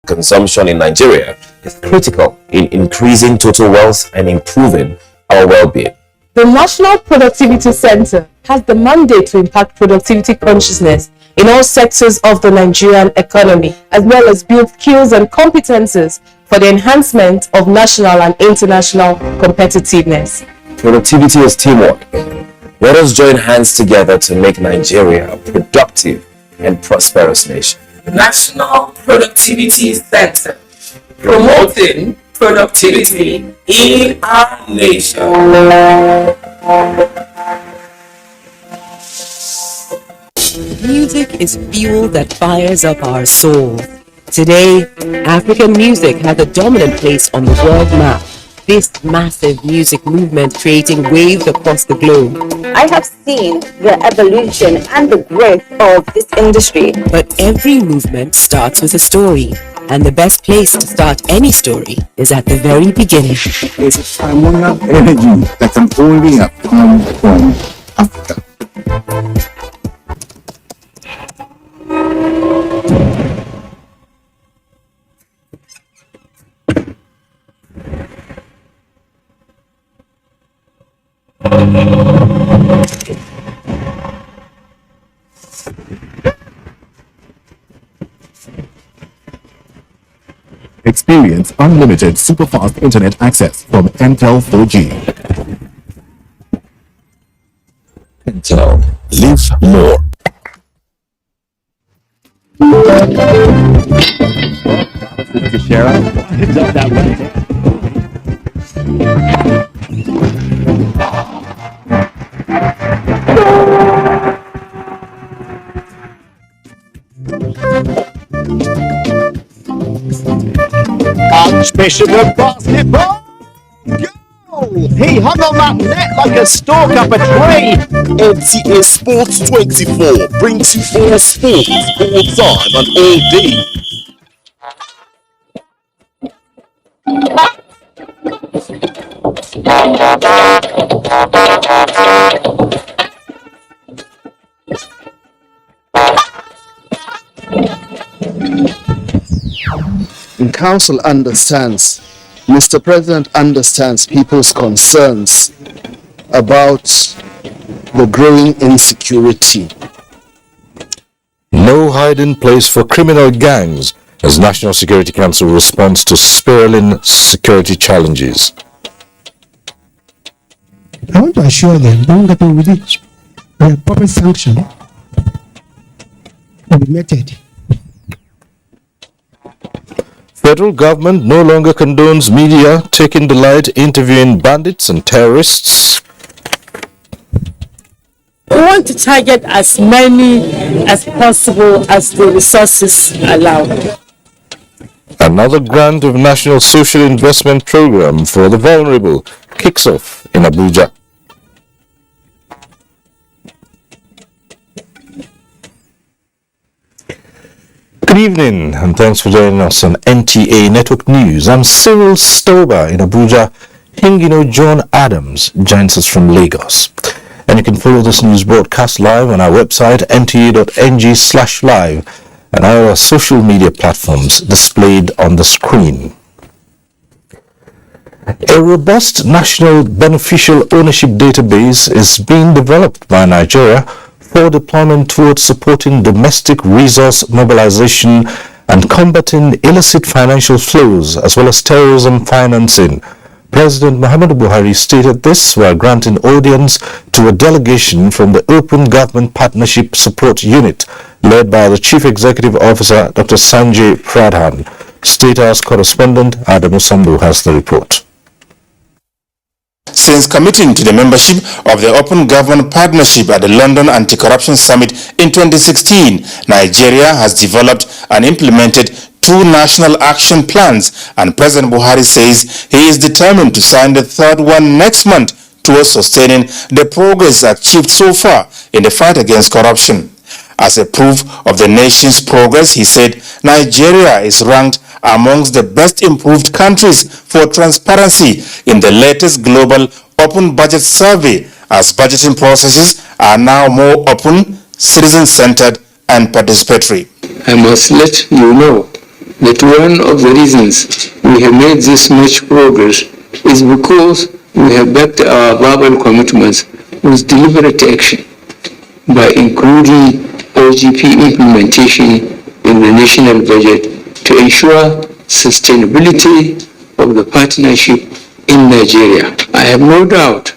consumption in Nigeria is critical in increasing total wealth and improving our well-being. The National Productivity Center has the mandate to impact productivity consciousness in all sectors of the Nigerian economy, as well as build skills and competences for the enhancement of national and international competitiveness. Productivity is teamwork. Let us join hands together to make Nigeria a productive and prosperous nation. National Productivity Center, promoting productivity in our nation. Music is fuel that fires up our soul. Today, African music has a dominant place on the world map. This massive music movement creating waves across the globe. I have seen the evolution and the growth of this industry. But every movement starts with a story. And the best place to start any story is at the very beginning. There's a phenomenal energy that can only have come from Africa. Experience unlimited super-fast internet access from Intel 4G. Intel, live more. It's up that way. Archbishop of basketball, go! He hung on that net like a stalk up a tree. NTA Sports 24 brings you all sports, all time and all day. The Council understands, Mr. President understands people's concerns about the growing insecurity. No hiding place for criminal gangs as National Security Council responds to spiraling security challenges. I want to assure them, don't get on with it. The proper sanction will be meted. Federal government no longer condones media taking delight interviewing bandits and terrorists. We want to target as many as possible as the resources allow. Another grant of National Social Investment Program for the vulnerable kicks off in Abuja. Good evening and thanks for joining us on NTA Network News. I'm Cyril Stober in Abuja. Hingino John Adams joins us from Lagos. And you can follow this news broadcast live on our website nta.ng/live and our social media platforms displayed on the screen. A robust national beneficial ownership database is being developed by Nigeria for deployment towards supporting domestic resource mobilization and combating illicit financial flows as well as terrorism financing. President Muhammadu Buhari stated this while granting audience to a delegation from the Open Government Partnership Support Unit led by the Chief Executive Officer Dr. Sanjay Pradhan. State House correspondent Adamu Sambu has the report. Since committing to the membership of the Open Government Partnership at the London Anti-Corruption Summit in 2016, Nigeria has developed and implemented 2 national action plans, and President Buhari says he is determined to sign the 3rd one next month towards sustaining the progress achieved so far in the fight against corruption. As a proof of the nation's progress, he said Nigeria is ranked amongst the best improved countries for transparency in the latest global open budget survey, as budgeting processes are now more open, citizen-centered and participatory. I must let you know that one of the reasons we have made this much progress is because we have backed our verbal commitments with deliberate action by including OGP implementation in the national budget to ensure sustainability of the partnership in Nigeria. I have no doubt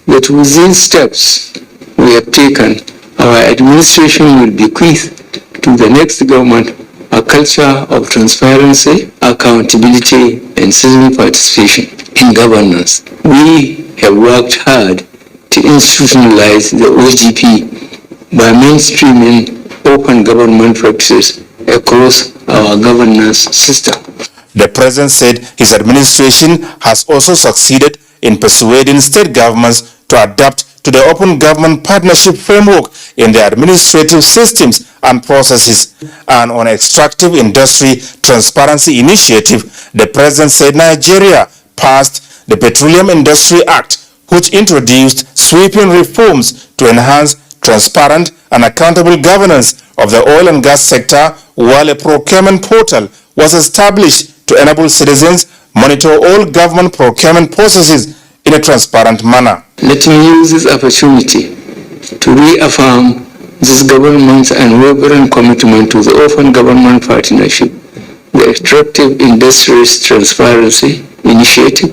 that with these steps we have taken, our administration will bequeath to the next government a culture of transparency, accountability, and citizen participation in governance. We have worked hard to institutionalize the OGP by mainstreaming open government practices across our governance system. The president said his administration has also succeeded in persuading state governments to adapt to the open government partnership framework in their administrative systems and processes. And on extractive industry transparency initiative, the president said Nigeria passed the Petroleum Industry Act, which introduced sweeping reforms to enhance transparent and accountable governance of the oil and gas sector, while a procurement portal was established to enable citizens monitor all government procurement processes in a transparent manner. Let me use this opportunity to reaffirm this government's unwavering commitment to the open government partnership, the extractive industries transparency initiative,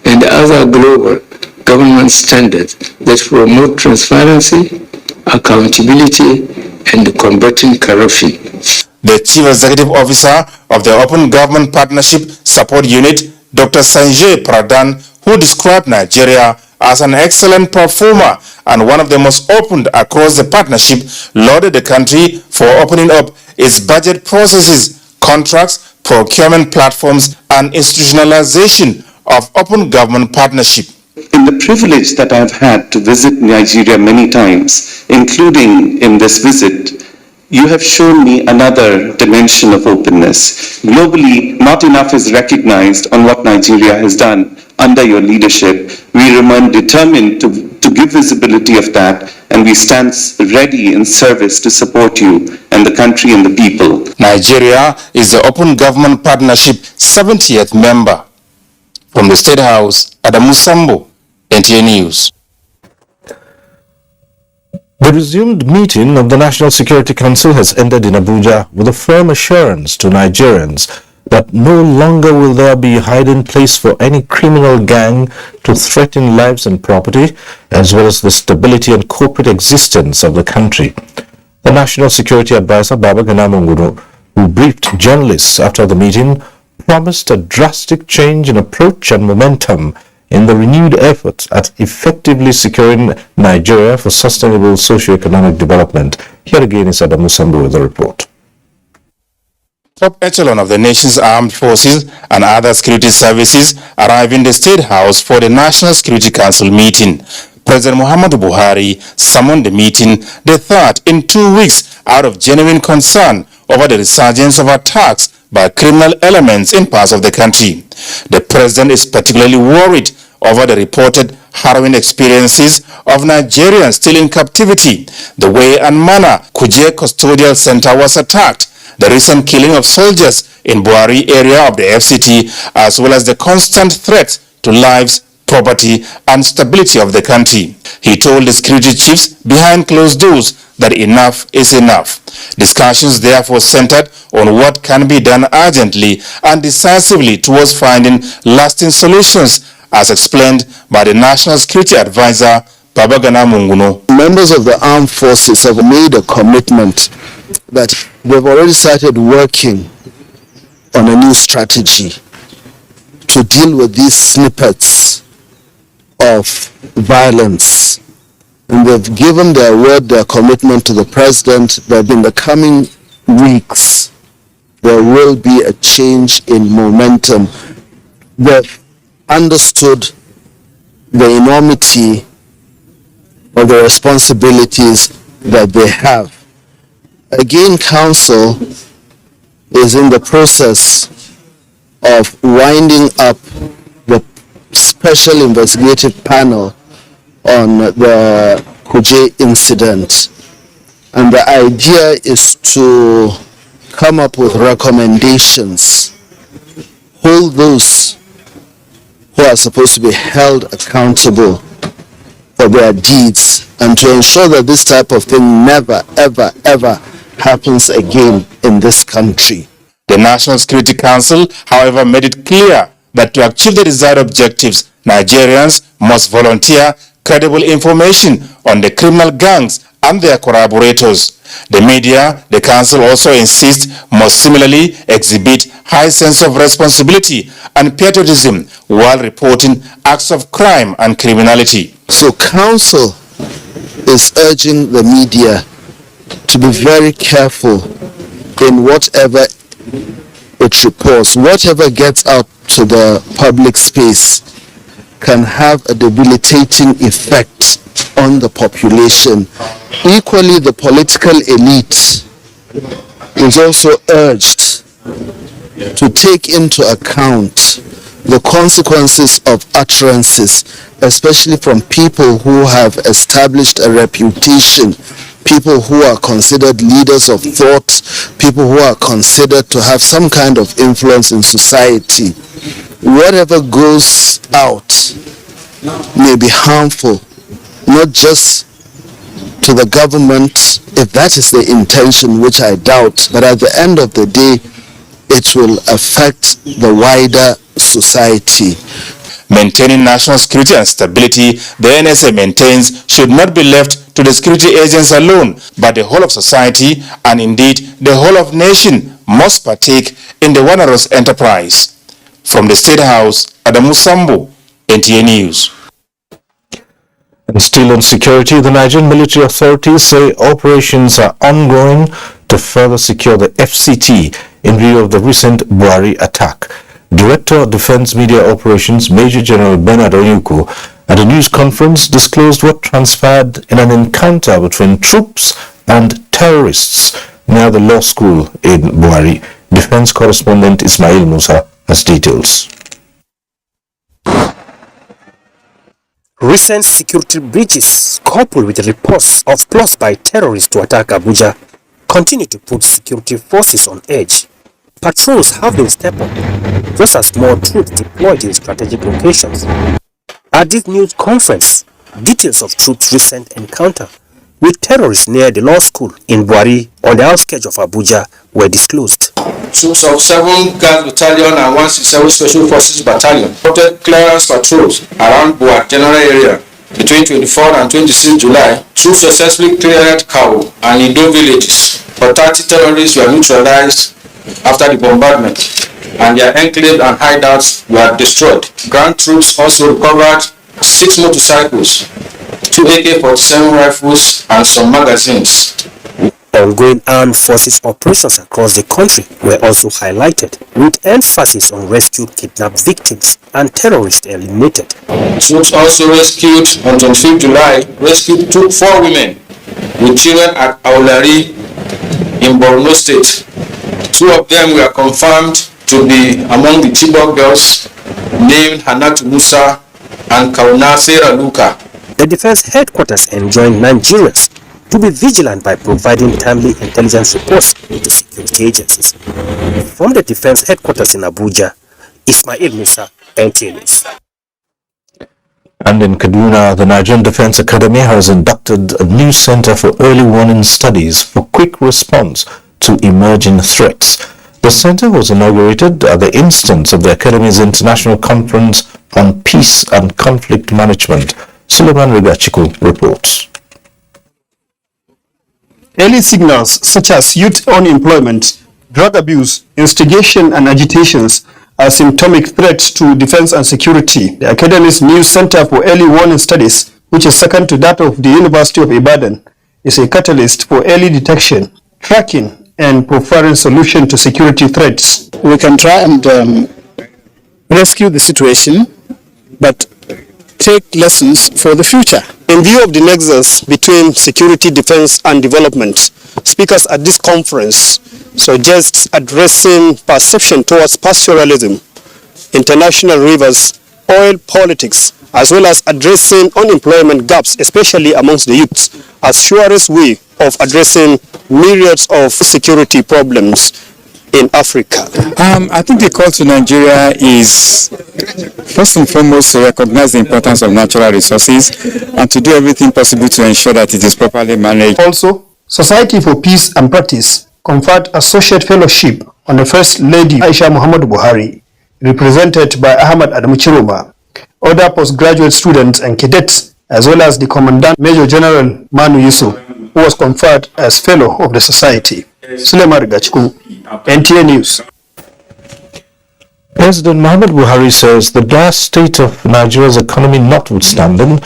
and other global government standards that promote transparency, accountability, and combating corruption. The Chief Executive Officer of the Open Government Partnership Support Unit, Dr. Sanjay Pradhan, who described Nigeria as an excellent performer and one of the most opened across the partnership, lauded the country for opening up its budget processes, contracts, procurement platforms, and institutionalization of open government partnership. In the privilege that I've had to visit Nigeria many times, including in this visit, you have shown me another dimension of openness. Globally, not enough is recognized on what Nigeria has done under your leadership. We remain determined to give visibility of that, and we stand ready in service to support you and the country and the people. Nigeria is the Open Government Partnership 70th member. From the State House, Adamu Sambo, NTA News. The resumed meeting of the National Security Council has ended in Abuja with a firm assurance to Nigerians that no longer will there be a hiding place for any criminal gang to threaten lives and property, as well as the stability and corporate existence of the country. The National Security Advisor, Baba Gana Munguno, who briefed journalists after the meeting, promised a drastic change in approach and momentum in the renewed efforts at effectively securing Nigeria for sustainable socio-economic development. Here again is Adamu Sambu with the report. Top echelon of the nation's armed forces and other security services arrive in the State House for the National Security Council meeting. President Muhammadu Buhari summoned the meeting, the third in 2 weeks, out of genuine concern over the resurgence of attacks by criminal elements in parts of the country. The president is particularly worried over the reported harrowing experiences of Nigerians still in captivity, the way and manner Kuje Custodial Center was attacked, the recent killing of soldiers in Buhari area of the FCT, as well as the constant threat to lives, property, and stability of the country. He told the security chiefs behind closed doors that enough is enough. Discussions therefore centered on what can be done urgently and decisively towards finding lasting solutions, as explained by the National Security Advisor, Baba Gana Munguno. Members of the armed forces have made a commitment that they've already started working on a new strategy to deal with these snippets of violence. And they've given their word, their commitment to the president that in the coming weeks there will be a change in momentum. They've understood the enormity of the responsibilities that they have. Again, Council is in the process of winding up the special investigative panel on the Kuje incident. And the idea is to come up with recommendations, hold those who are supposed to be held accountable for their deeds, and to ensure that this type of thing never, ever, ever happens again in this country. The National Security Council, however, made it clear that to achieve the desired objectives, Nigerians must volunteer credible information on the criminal gangs and their collaborators. The media, the council also insists, must similarly exhibit high sense of responsibility and patriotism while reporting acts of crime and criminality. So council is urging the media to be very careful in whatever it reports. Whatever gets out to the public space can have a debilitating effect on the population. Equally, the political elite is also urged to take into account the consequences of utterances, especially from people who have established a reputation, people who are considered leaders of thought, people who are considered to have some kind of influence in society. Whatever goes out may be harmful, not just to the government, if that is the intention, which I doubt, but at the end of the day, it will affect the wider society. Maintaining national security and stability, the NSA maintains, should not be left to the security agents alone, but the whole of society and indeed the whole of nation must partake in the onerous enterprise. From the State House, Adamu Sambo, NTA News. And still on security, the Nigerian military authorities say operations are ongoing to further secure the FCT in view of the recent Buhari attack. Director of Defense Media Operations, Major General Bernard Onyuku, at a news conference disclosed what transpired in an encounter between troops and terrorists near the law school in Buhari. Defense correspondent Ismail Musa has details. Recent security breaches, coupled with reports of plots by terrorists to attack Abuja, continue to put security forces on edge. Patrols have been stepped up, just as more troops deployed in strategic locations. At this news conference, details of troops' recent encounter with terrorists near the law school in Buhari on the outskirts of Abuja were disclosed. Troops of 7 Guards Battalion and 167 Special Forces Battalion reported clearance patrols around Buhari General area. Between 24 and 26 July, troops successfully cleared Kawo and Ido villages, but 30 terrorists were neutralized after the bombardment, and their enclaves and hideouts were destroyed. Ground troops also recovered 6 motorcycles, 2 AK-47 rifles, and some magazines. Ongoing armed forces operations across the country were also highlighted, with emphasis on rescued kidnapped victims and terrorists eliminated. Troops also rescued on 25 July, rescued 4 women with children at Aulari in Borno State. 2 of them were confirmed to be among the Chibok girls named Hanatu Musa and Kauna Sarah Luka. The defense headquarters enjoined Nigerians to be vigilant by providing timely intelligence reports to security agencies. From the defense headquarters in Abuja, Ismail Musa, NTA News. And in Kaduna, the Nigerian Defense Academy has inducted a new Center for Early Warning Studies for quick response to emerging threats. The center was inaugurated at the instance of the Academy's International Conference on Peace and Conflict Management. Suleiman Rigachiku reports. Early signals such as youth unemployment, drug abuse, instigation and agitations are symptomatic threats to defense and security. The Academy's new Center for Early Warning Studies, which is second to that of the University of Ibadan, is a catalyst for early detection, tracking and providing solution to security threats. We can try and rescue the situation, but take lessons for the future. In view of the nexus between security, defense and development, speakers at this conference suggest addressing perception towards pastoralism, international rivers, oil politics, as well as addressing unemployment gaps, especially amongst the youths, as surest way of addressing myriads of security problems in Africa? I think the call to Nigeria is first and foremost to recognize the importance of natural resources and to do everything possible to ensure that it is properly managed. Also, Society for Peace and Practice conferred Associate Fellowship on the First Lady Aisha Muhammadu Buhari, represented by Ahmad Adamu Chiroma, other postgraduate students and cadets, as well as the Commandant Major General Manu Yusuf, who was conferred as Fellow of the Society. Suleiman Rigachku, NTA News. President Muhammad Buhari says the dire state of Nigeria's economy notwithstanding,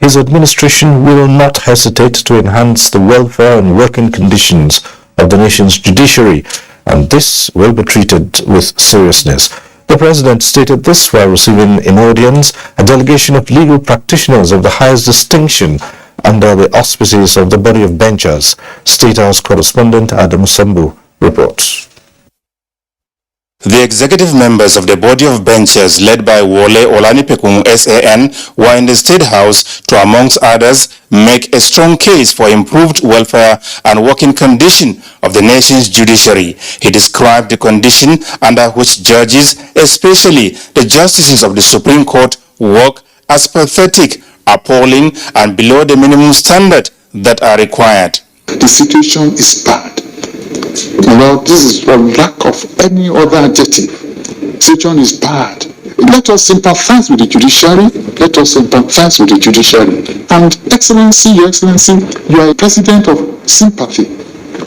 his administration will not hesitate to enhance the welfare and working conditions of the nation's judiciary, and this will be treated with seriousness. The president stated this while receiving in audience a delegation of legal practitioners of the highest distinction under the auspices of the body of benchers. State House correspondent Adam Sambu reports. The executive members of the body of benchers led by Wole Olanipekun SAN were in the State House to, amongst others, make a strong case for improved welfare and working condition of the nation's judiciary. He described the condition under which judges, especially the justices of the Supreme Court, work as pathetic, appalling, and below the minimum standard that are required. The situation is bad. Well, this is for lack of any other adjective. Situation is bad. Let us sympathize with the judiciary. Let us sympathize with the judiciary. And Excellency, Your Excellency, you are a president of sympathy,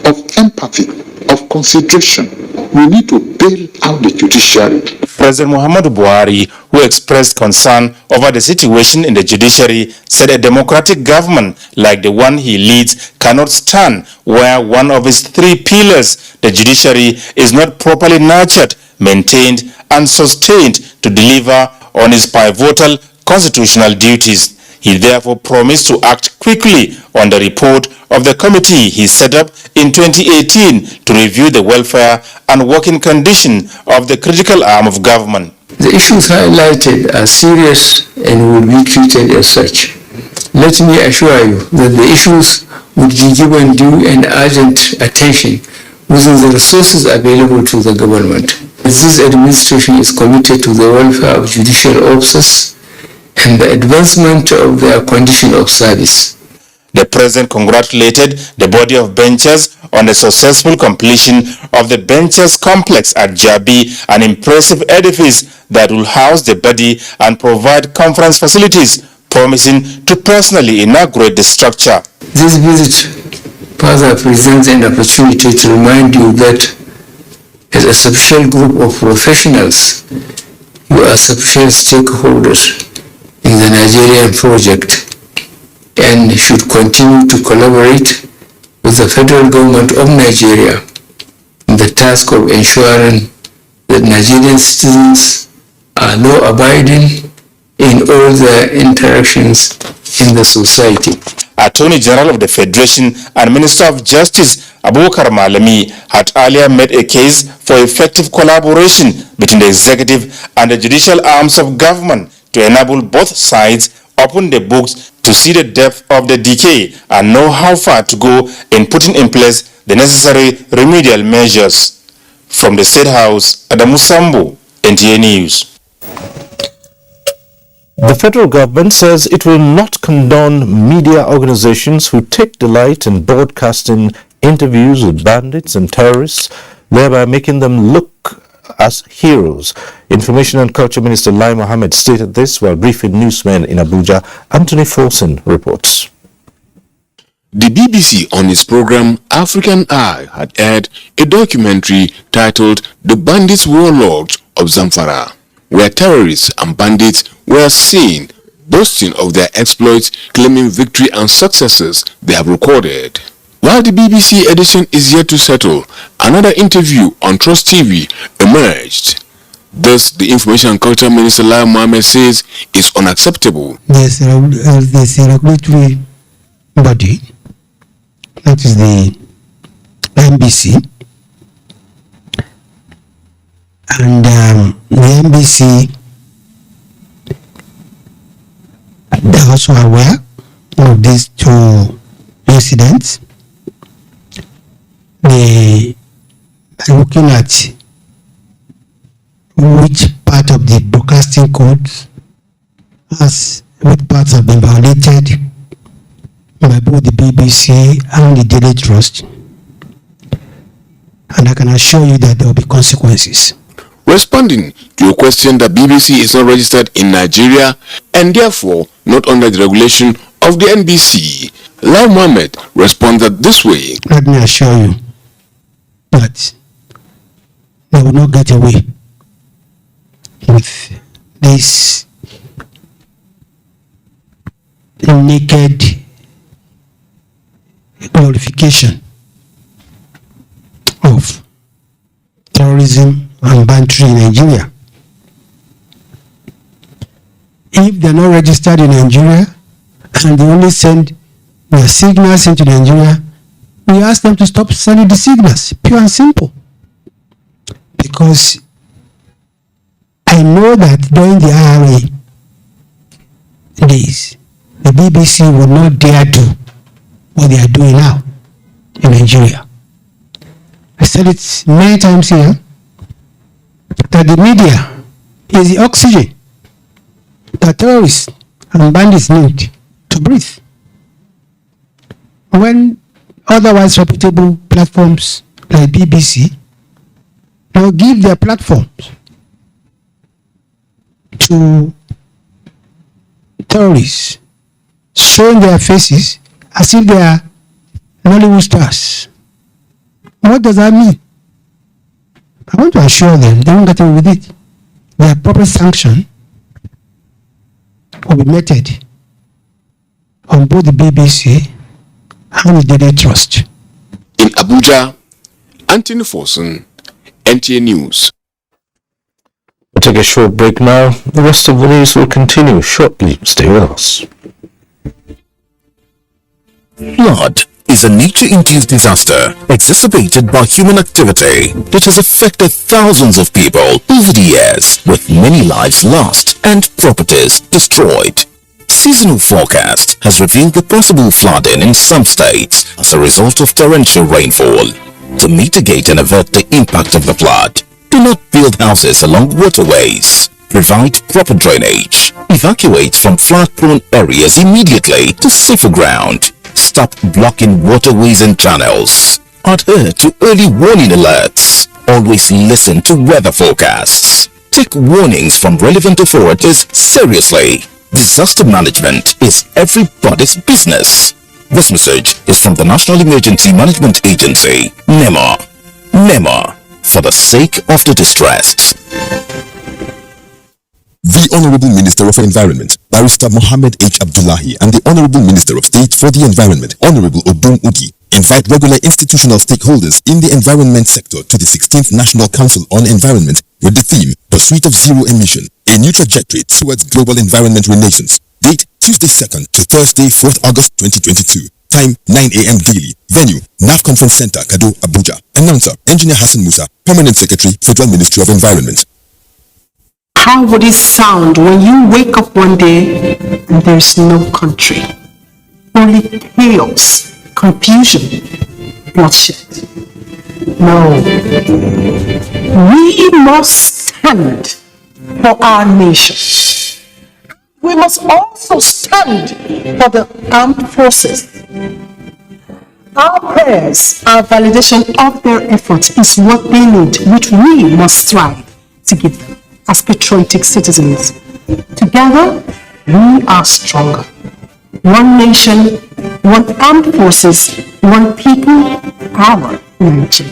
of empathy, of consideration. We need to bail out the judiciary. President Muhammadu Buhari, who expressed concern over the situation in the judiciary, said a democratic government like the one he leads cannot stand where one of its three pillars, the judiciary, is not properly nurtured, maintained, and sustained to deliver on its pivotal constitutional duties. He therefore promised to act quickly on the report of the committee he set up in 2018 to review the welfare and working condition of the critical arm of government. The issues highlighted are serious and will be treated as such. Let me assure you that the issues would be given due and urgent attention within the resources available to the government. This administration is committed to the welfare of judicial officers and the advancement of their condition of service. The president congratulated the body of benchers on the successful completion of the benchers complex at Jabi, an impressive edifice that will house the body and provide conference facilities, promising to personally inaugurate the structure. This visit further presents an opportunity to remind you that as a special group of professionals, you are sufficient stakeholders in the Nigerian project and should continue to collaborate with the federal government of Nigeria in the task of ensuring that Nigerian citizens are law-abiding in all their interactions in the society. Attorney General of the Federation and Minister of Justice Abubakar Malami had earlier made a case for effective collaboration between the executive and the judicial arms of government to enable both sides open the books to see the depth of the decay and know how far to go in putting in place the necessary remedial measures. From the State House, Adamu Sambu, NTA News. The federal government says it will not condone media organizations who take delight in broadcasting interviews with bandits and terrorists, thereby making them look as heroes. Information and Culture Minister Lai Mohammed stated this while briefing newsmen in Abuja. Anthony Folson reports. The BBC on its program African Eye had aired a documentary titled The Bandits Warlords of Zamfara, where terrorists and bandits were seen boasting of their exploits, claiming victory and successes they have recorded. While the BBC edition is yet to settle, another interview on Trust TV emerged. This, the Information and Culture Minister Lai Mohammed says, is unacceptable. There's a regulatory body, that is the NBC, and the NBC are also aware of these two incidents. They are looking at which part of the broadcasting code which parts have been violated by both the BBC and the Daily Trust. And I can assure you that there will be consequences. Responding to a question that BBC is not registered in Nigeria and therefore not under the regulation of the NBC, Lai Mohammed responded this way. Let me assure you that they will not get away with this naked glorification of terrorism and banditry in Nigeria. If they are not registered in Nigeria and they only send their signals into Nigeria, we ask them to stop sending the signals, pure and simple. Because I know that during the IRA days, the BBC would not dare do what they are doing now in Nigeria. I said it many times here, that the media is the oxygen that terrorists and bandits need to breathe. When otherwise reputable platforms like BBC now give their platforms to terrorists, showing their faces as if they are Nollywood stars, what does that mean? I want to assure them they won't get away with it. Their proper sanction will be meted on both the BBC and the Daily Trust. In Abuja, Anthony Forson, NTA News. We'll take a short break now. The rest of the news will continue shortly. Stay with us. Flood is a nature-induced disaster exacerbated by human activity that has affected thousands of people over the years, with many lives lost and properties destroyed. Seasonal forecast has revealed the possible flooding in some states as a result of torrential rainfall. To mitigate and avert the impact of the flood, do not build houses along waterways. Provide proper drainage. Evacuate from flood-prone areas immediately to safer ground. Stop blocking waterways and channels. Adhere to early warning alerts. Always listen to weather forecasts. Take warnings from relevant authorities seriously. Disaster management is everybody's business. This message is from the National Emergency Management Agency, NEMA. NEMA, for the sake of the distressed. The Honorable Minister of Environment, Barrister Mohammed H. Abdullahi, and the Honorable Minister of State for the Environment, Honorable Obum Ugi, invite regular institutional stakeholders in the environment sector to the 16th National Council on Environment with the theme Pursuit of Zero Emission, a new trajectory towards global environment relations. Date Tuesday 2nd to Thursday 4th August 2022. Time 9 a.m. daily. Venue NAF Conference Center, Kado, Abuja. Announcer Engineer Hassan Musa, Permanent Secretary, Federal Ministry of Environment. How would it sound when you wake up one day and there's no country? Only chaos, confusion, bloodshed. No. We must stand for our nation. We must also stand for the armed forces. Our prayers, our validation of their efforts is what they need, which we must strive to give them as patriotic citizens. Together, we are stronger. One nation, one armed forces, one people, our Nigeria.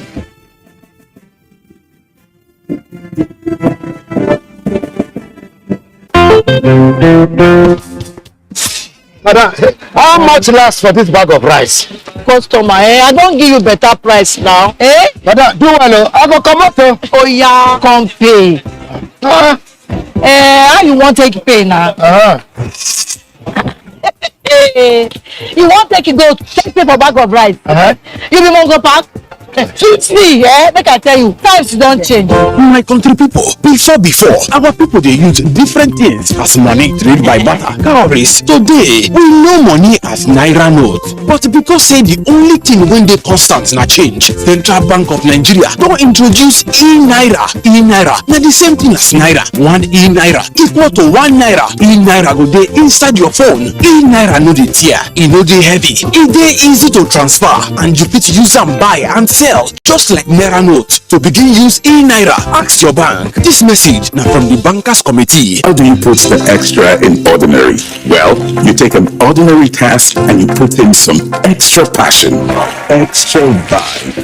Madam, how much lasts for this bag of rice? Customer, I don't give you better price now. Madam, do well, I go come up. Oh yeah, come pay. How you want take pay now? You want take it go take pay for bag of rice? You be Mongo Park? See, make I tell you, times don't change. My country people, before, our people they use different things as money trade by barter, cowries. Today, we know money as naira note, but because say the only thing when they constant na change, Central Bank of Nigeria don't introduce e-naira. E-naira, now the same thing as naira. 1 e-naira equal to 1 naira. E-naira go dey inside your phone. E-naira no dey tear, e no dey heavy, e dey easy to transfer, and you fit use am buy and sell just like naira note. To begin use e-naira, ask your bank. This message now from the Bankers Committee. How do you put the extra in ordinary? Well, you take an ordinary task and you put in some extra passion, extra vibe,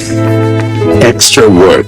extra work,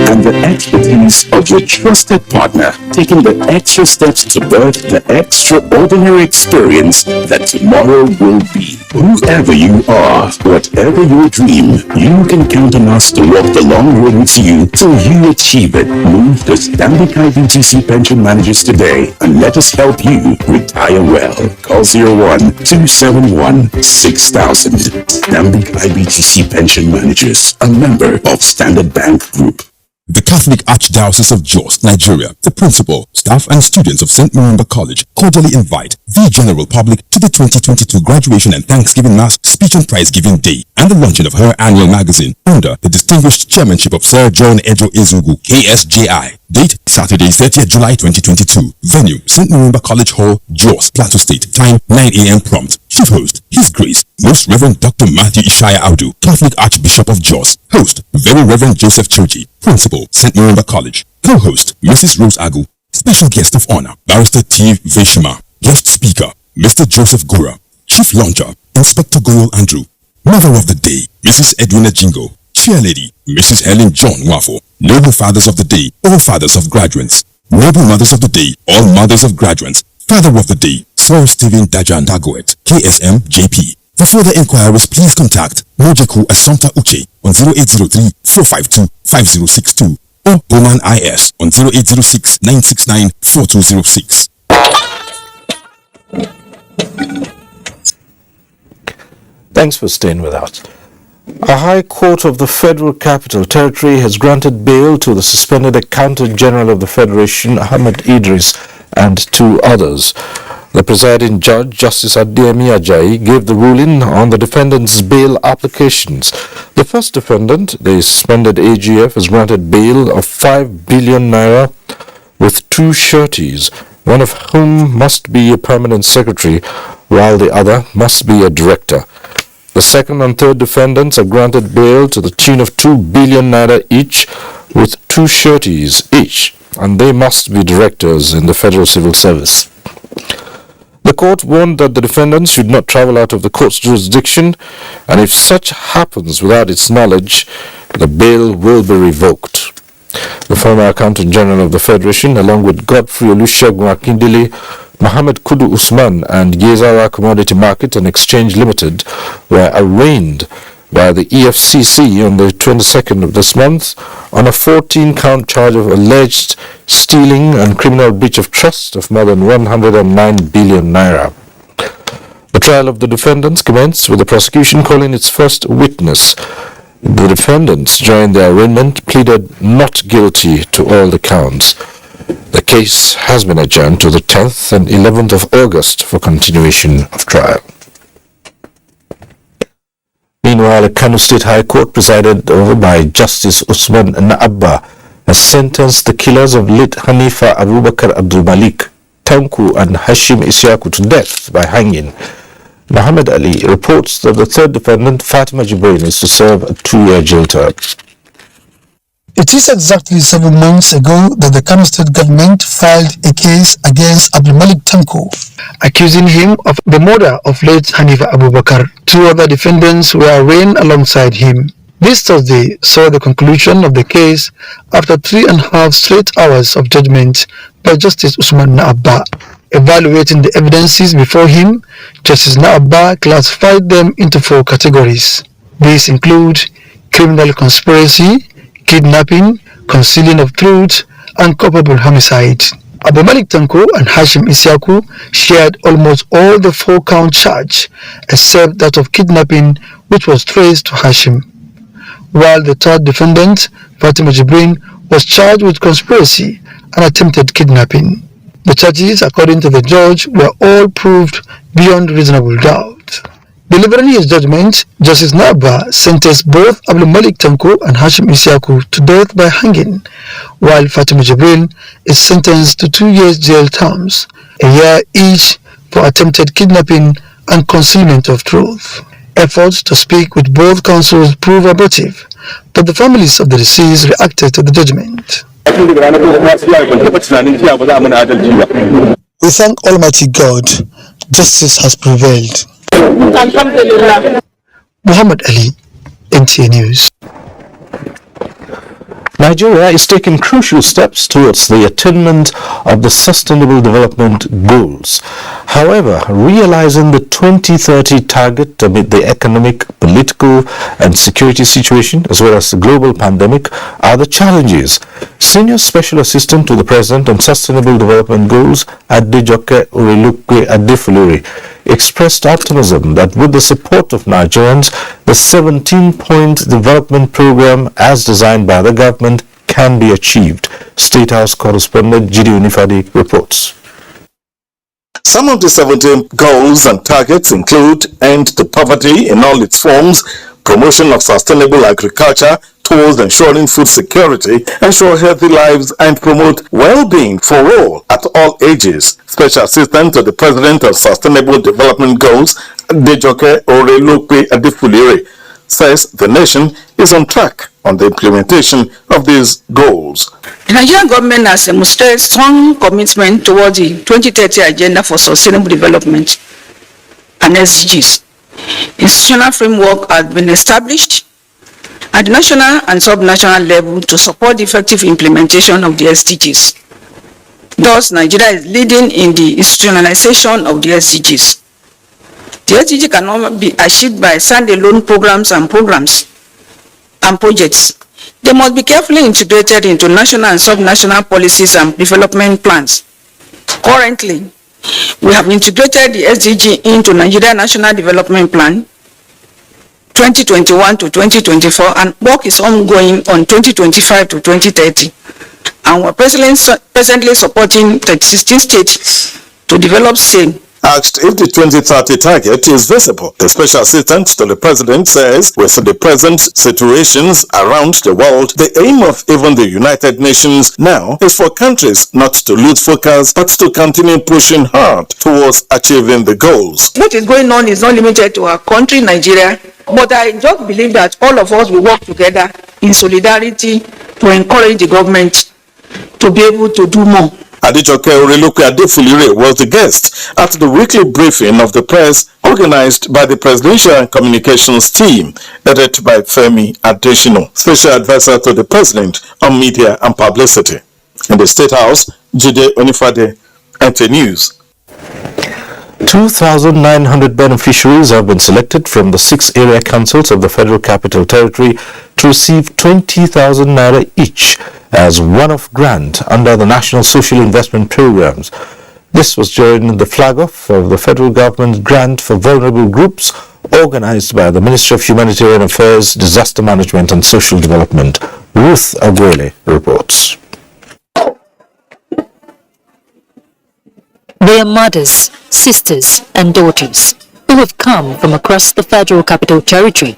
and the expertise of your trusted partner, taking the extra steps to birth the extraordinary experience that tomorrow will be. Whoever you are, whatever your dream, you can count on us to walk the long road with you till you achieve it. Move to Stanbic IBTC Pension Managers today and let us help you retire well. Call 01-271-6000. Stanbic IBTC Pension Managers, a member of Standard Bank Group. The Catholic Archdiocese of Jos, Nigeria, the principal, staff and students of St. Miranda College cordially invite the general public to the 2022 Graduation and Thanksgiving Mass Speech and Prize Giving Day and the launching of her annual magazine under the distinguished chairmanship of Sir John Ejo Ezugu, KSJI. Date, Saturday, 30th July 2022. Venue, St. Miranda College Hall, Jos, Plateau State. Time, 9 a.m. prompt. Chief host, His Grace, Most Reverend Dr. Matthew Ishaya Audu, Catholic Archbishop of Jos. Host, Very Reverend Joseph Churchy, Principal, St. Miranda College. Co-host, Mrs. Rose Agu. Special guest of honor, Barrister T. Veshima. Guest speaker, Mr. Joseph Gura. Chief launcher, Inspector Goyal Andrew. Mother of the day, Mrs. Edwina Jingo. Chair lady, Mrs. Helen John Wafo. Noble fathers of the day, all fathers of graduates. Noble mothers of the day, all mothers of graduates. Father of the day, Sir Stephen Dajan Dagoet, KSM JP. For further inquiries, please contact Mojeku Assumpta Uche on 0803-452-5062 or Roman IS on 0806-969-4206. Thanks for staying with us. A High Court of the Federal Capital Territory has granted bail to the suspended Accountant General of the Federation, Ahmed Idris, and 2 others. The presiding judge, Justice Adeyemi Ajayi, gave the ruling on the defendants' bail applications. The first defendant, the suspended AGF, is granted bail of 5 billion naira with 2 sureties, one of whom must be a permanent secretary, while the other must be a director. The second and third defendants are granted bail to the tune of 2 billion naira each, with 2 sureties each, and they must be directors in the Federal Civil Service. The court warned that the defendants should not travel out of the court's jurisdiction, and if such happens without its knowledge, the bail will be revoked. The former Accountant General of the Federation, along with Godfrey Olusegun Akindele, Mohammed Kudu Usman and Gezawa Commodity Market and Exchange Limited were arraigned by the EFCC on the 22nd of this month on a 14-count charge of alleged stealing and criminal breach of trust of more than 109 billion naira. The trial of the defendants commenced with the prosecution calling its first witness. The defendants, during their arraignment, pleaded not guilty to all the counts. The case has been adjourned to the 10th and 11th of August for continuation of trial. Meanwhile, the Kano State High Court, presided over by Justice Usman Naabba, has sentenced the killers of late Hanifa Abubakar Abdul Malik, Tanku and Hashim Isyaku to death by hanging. Muhammad Ali reports that the third defendant, Fatima Jibril, is to serve a 2-year jail term. It is exactly 7 months ago that the Kano State government filed a case against Abdul Malik Tanko, accusing him of the murder of late Hanifa Abubakar. 2 other defendants were arraigned alongside him. This Thursday saw the conclusion of the case after 3.5 straight hours of judgment by Justice Usman Naabba. Evaluating the evidences before him, Justice Naabba classified them into 4 categories. These include criminal conspiracy, kidnapping, concealing of truth, and culpable homicide. Abdulmalik Tanko and Hashim Isyaku shared almost all the 4-count charge, except that of kidnapping, which was traced to Hashim, while the third defendant, Fatima Jibrin, was charged with conspiracy and attempted kidnapping. The charges, according to the judge, were all proved beyond reasonable doubt. Delivering his judgment, Justice Naba sentenced both Abdulmalik Tanko and Hashim Isyaku to death by hanging, while Fatima Jibrin is sentenced to 2 years jail terms, a year each for attempted kidnapping and concealment of truth. Efforts to speak with both counsels proved abortive, but the families of the deceased reacted to the judgment. We thank Almighty God, justice has prevailed. Muhammad Ali, NTA News. Nigeria is taking crucial steps towards the attainment of the Sustainable Development Goals. However, realizing the 2030 target amid the economic, political and security situation as well as the global pandemic are the challenges. Senior Special Assistant to the President on Sustainable Development Goals, Adejoke Orelukwe Adefuluri, expressed optimism that with the support of Nigerians, the 17-point development program as designed by the government can be achieved. State House correspondent Jide Onifade reports. Some of the 17 goals and targets include end to poverty in all its forms, promotion of sustainable agriculture towards ensuring food security, ensure healthy lives and promote well-being for all at all ages. Special Assistant to the President of Sustainable Development Goals, Adejoke Orelukwe Adefuluri, says the nation is on track on the implementation of these goals. The Nigerian government has demonstrated strong commitment towards the 2030 Agenda for Sustainable Development and SDGs. Institutional framework has been established at the national and sub-national level to support the effective implementation of the SDGs. Thus, Nigeria is leading in the institutionalization of the SDGs. The SDG cannot be achieved by standalone programs and projects. They must be carefully integrated into national and sub-national policies and development plans. Currently, we have integrated the SDG into Nigeria National Development Plan 2021 to 2024, and work is ongoing on 2025 to 2030. And we're presently supporting the 16 states to develop same. Asked if the 2030 target is visible, the Special Assistant to the President says with the present situations around the world, the aim of even the United Nations now is for countries not to lose focus but to continue pushing hard towards achieving the goals. What is going on is not limited to our country, Nigeria, but I just believe that all of us will work together in solidarity to encourage the government to be able to do more. Adejoke Orelukwe Adefuluri was the guest at the weekly briefing of the press organized by the Presidential and Communications team, headed by Femi Adesina, Special Advisor to the President on Media and Publicity. In the State House, Jide Onifade, NTA News. 2,900 beneficiaries have been selected from the 6 area councils of the Federal Capital Territory to receive 20,000 naira each as one-off grant under the National Social Investment Programs. This was during the flag-off of the federal government grant for vulnerable groups organized by the Ministry of Humanitarian Affairs, Disaster Management and Social Development. Ruth Agwele reports. They are mothers, sisters and daughters who have come from across the Federal Capital Territory,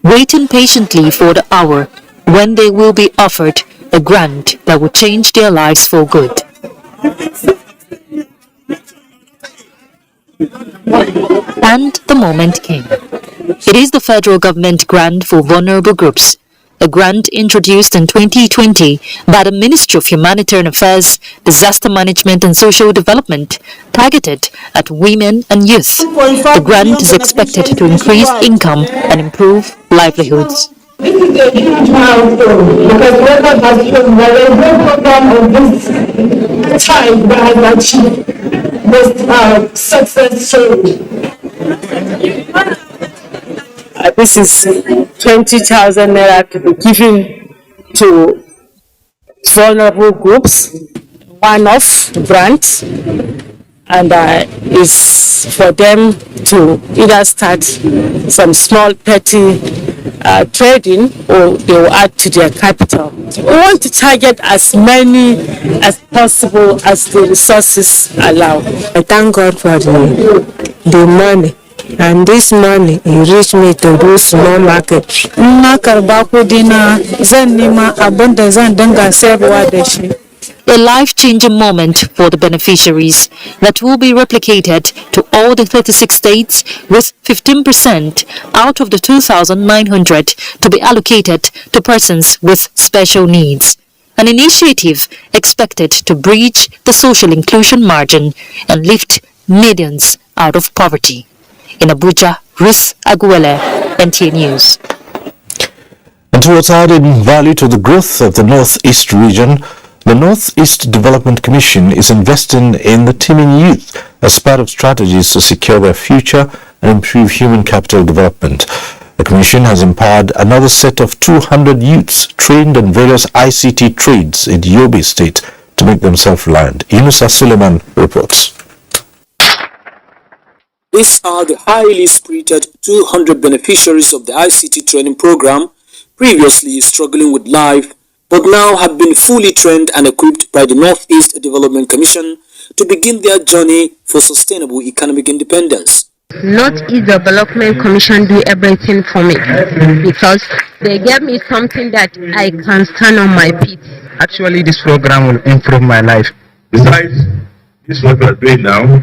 waiting patiently for the hour when they will be offered a grant that will change their lives for good. And the moment came. It is the federal government grant for vulnerable groups, a grant introduced in 2020 by the Ministry of Humanitarian Affairs, Disaster Management and Social Development, targeted at women and youth. The grant is expected to increase income and improve livelihoods. This is a huge milestone because record has shown that there is no program of this type that has achieved this success story. This is 20,000 naira to be given to vulnerable groups one-off grant, and is for them to either start some small petty trading, or they will add to their capital. We want to target as many as possible as the resources allow. I thank God for the money, and this money reached me to do small market. A life-changing moment for the beneficiaries that will be replicated to all the 36 states, with 15% out of the 2,900 to be allocated to persons with special needs. An initiative expected to breach the social inclusion margin and lift millions out of poverty. In Abuja, Ruth Aguele, NTA News. And towards adding value to the growth of the Northeast region, the Northeast Development Commission is investing in the teeming youth as part of strategies to secure their future and improve human capital development. The Commission has empowered another set of 200 youths trained in various ICT trades in Yobe State to make them self-reliant. Yunusa Suleiman reports. These are the highly spirited 200 beneficiaries of the ICT training program, previously struggling with life, but now have been fully trained and equipped by the Northeast Development Commission to begin their journey for sustainable economic independence. Northeast Development Commission do everything for me because they gave me something that I can stand on my feet. Actually, this program will improve my life. Besides this what we are doing now,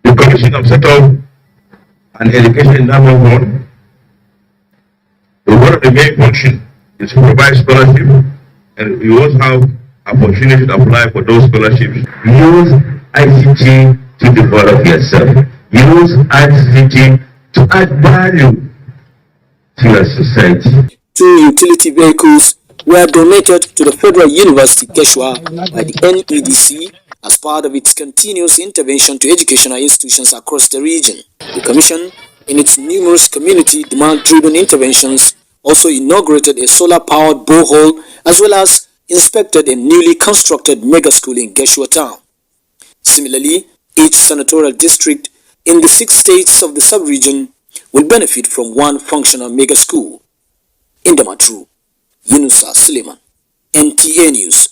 the Commission have set up an education endowment fund. One of the main functions is to provide scholarship, and we also have opportunity to apply for those scholarships. Use ICT to develop yourself. Use ICT to add value to your society. 2 utility vehicles were donated to the Federal University Keshwa by the NEDC as part of its continuous intervention to educational institutions across the region. The Commission, in its numerous community demand-driven interventions, also inaugurated a solar-powered borehole as well as inspected a newly constructed mega school in Keshwa town. Similarly, each senatorial district in the 6 states of the sub-region will benefit from one functional mega school. In Damaturu, Yunusa Suleiman, NTA News.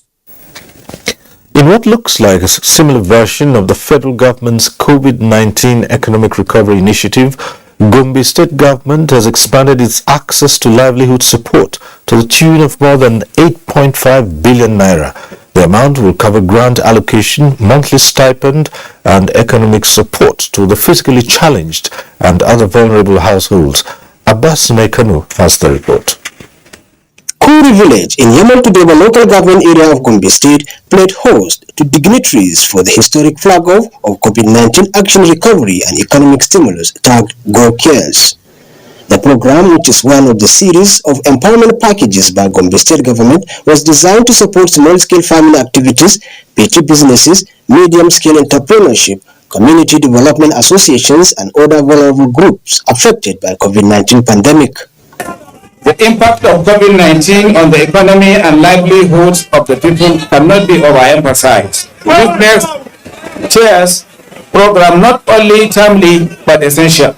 In what looks like a similar version of the federal government's COVID-19 economic recovery initiative, Gombe State government has expanded its access to livelihood support to the tune of more than 8.5 billion naira. The amount will cover grant allocation, monthly stipend, and economic support to the physically challenged and other vulnerable households. Abbas Mekanu has the report. Kuri village in Yamal-Tudeba local government area of Gombe State played host to dignitaries for the historic flag-off of COVID-19 action recovery and economic stimulus tagged Go Cares. The program, which is one of the series of empowerment packages by Gombe State government, was designed to support small-scale family activities, petty businesses, medium-scale entrepreneurship, community development associations, and other vulnerable groups affected by COVID-19 pandemic. The impact of COVID-19 on the economy and livelihoods of the people cannot be overemphasized. This next CARES program not only timely but essential.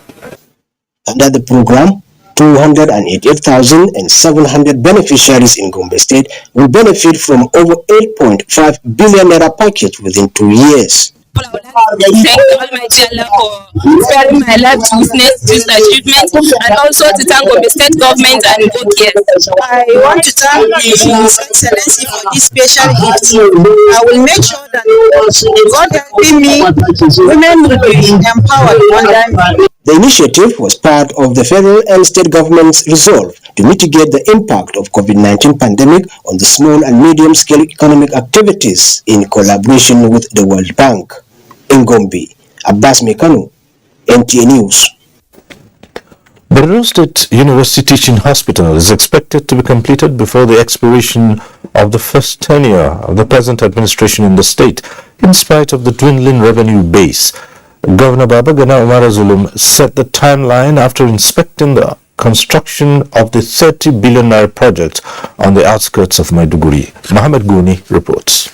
Under the program, 288,700 beneficiaries in Gombe State will benefit from over 8.5 billion naira package within 2 years. I would like to thank Almighty Allah for sparing my life to witness this achievement, and also to thank the state government and Go Cares. I want to thank His Excellency for this special gift. I will make sure that God helping me, women will be empowered one time. The initiative was part of the federal and state government's resolve to mitigate the impact of COVID-19 pandemic on the small and medium-scale economic activities in collaboration with the World Bank. In Gombe, Abbas Mekanu, NTA News. Borno State University Teaching Hospital is expected to be completed before the expiration of the first tenure of the present administration in the state, in spite of the dwindling revenue base. Governor Babagana Umar Zulum set the timeline after inspecting the construction of the 30 billion naira project on the outskirts of Maiduguri. Mohammed Gouni reports.